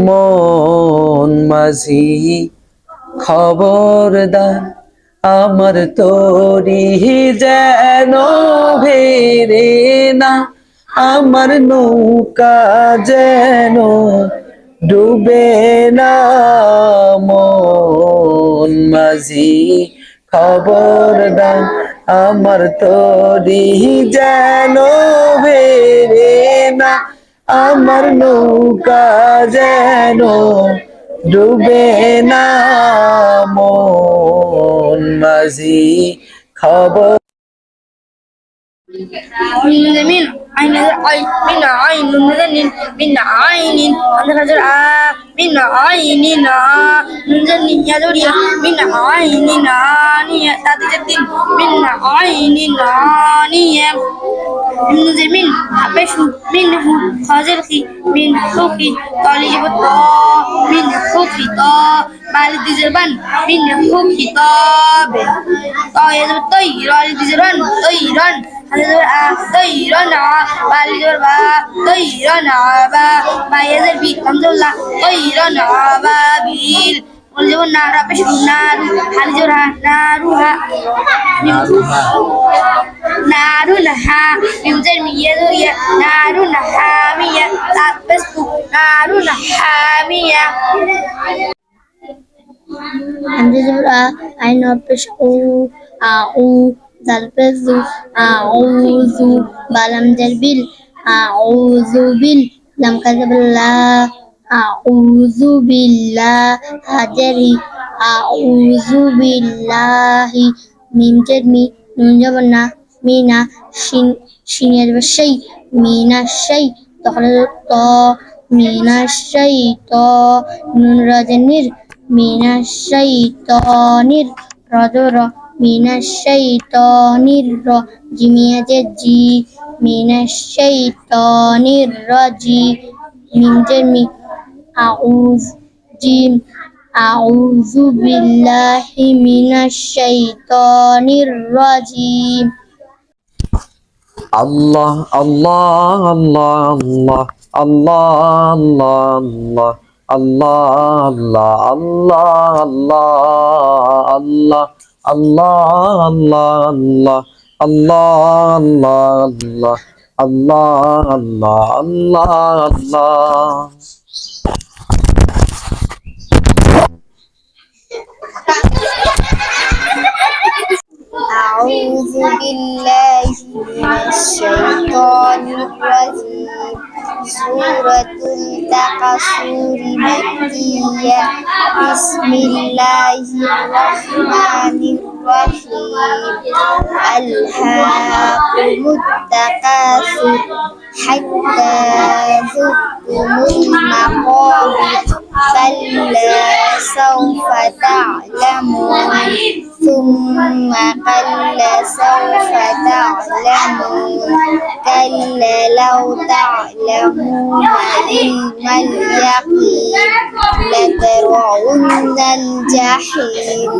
মন মাঝি খবরদার, আমার তরি যেন ভেরে না, আমার নৌকা যেন ডুবে না। মন মাঝি খবরদার, আমার তরি যেন ভেরে না, আমার নৌকা যেন ডুবে না। মন মাঝি খবর من عين العين من عين من من عين عندك من عين من يدري من عين نانية تاتي من عين نانية من حبش منه خازرخي من حكي طالب الطاء من حكي طاء بالد زبان من حكي طاب طاير الطير والد زبان طيرا طيرا والد طيرا عبا ما يزل بي الحمد لله طيرا عبابيل والجو النار بشر النار حنجرها نارها نارها ينزل من يدوية نار حامية تلبس نار حامية حنجرها عين بشر أعو تلبس أعوذ بلم جلبل أعوذ بال لم كذب الله أعوذ بالله هجري أعوذ بالله من جرمي من جبنا من شين الشيء من الشيء تخرج الطاء من الشيطان من رجنر من الشيطان الرجل من الشيطان الرجيم يجي من الشيطان الرجيم من جرمي أعوذ جيم أعوذ بالله من الشيطان الرجيم الله الله الله الله الله الله الله الله الله الله الله الله الله الله الله الله الله الله. أعوذ بالله من الشيطان الرجيم سورة التكاثر مكية بسم الله الرحمن الرحيم ألهاكم التكاثر حتى زرتم المقابر كلا سوف تعلمون ثم كلا سوف تعلمون كلا لو تعلمون علم اليقين لترون الجحيم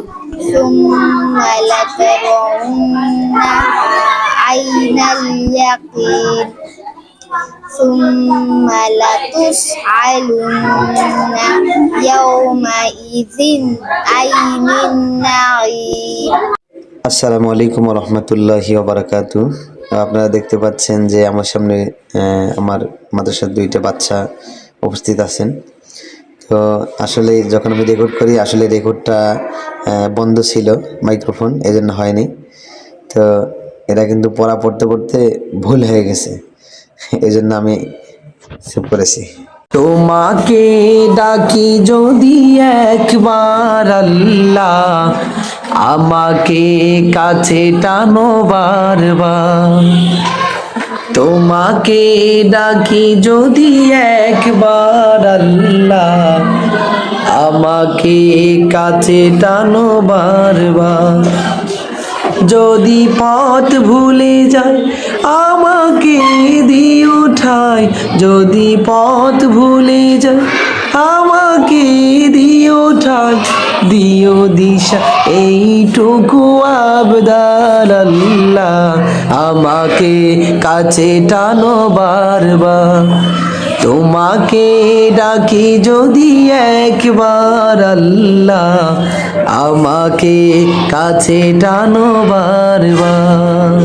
ثم لترونها عين اليقين ثم لتسألن يومئذ عن النعيم. আসসালামু আলাইকুম ওয়া রাহমাতুল্লাহি ওয়া বারাকাতুহু। আপনারা দেখতে পাচ্ছেন যে আমার সামনে আমার মাদ্রাসার দুইটা বাচ্চা উপস্থিত আছেন। তো আসলে যখন আমি রেকর্ড করি আসলে রেকর্ডটা বন্ধ ছিল, মাইক্রোফোন, এজন্য হয়নি। তো এরা কিন্তু পড়া পড়তে পড়তে ভুল হয়ে গেছে, এজন্য আমি সেভ করেছি। তোমাকে ডাকি যদি একবার আল্লাহ, আমাকে কাছে টানো বারবার। তোমাকে ডাকি যদি একবার আল্লাহ, আমাকে কাছে টানো বারবার। যদি পথ ভুলে যায় আমাকে দিও ঠাই, যদি পথ ভুলে যায় আমাকে দিও ঠাই, দিও দিশা এইটুকু আবদার আল্লাহ, আমাকে কাছে টানো বারবার। তোমাকে ডাকি যদি একবার আল্লাহ, আমাকে কাছে টানো বারবার।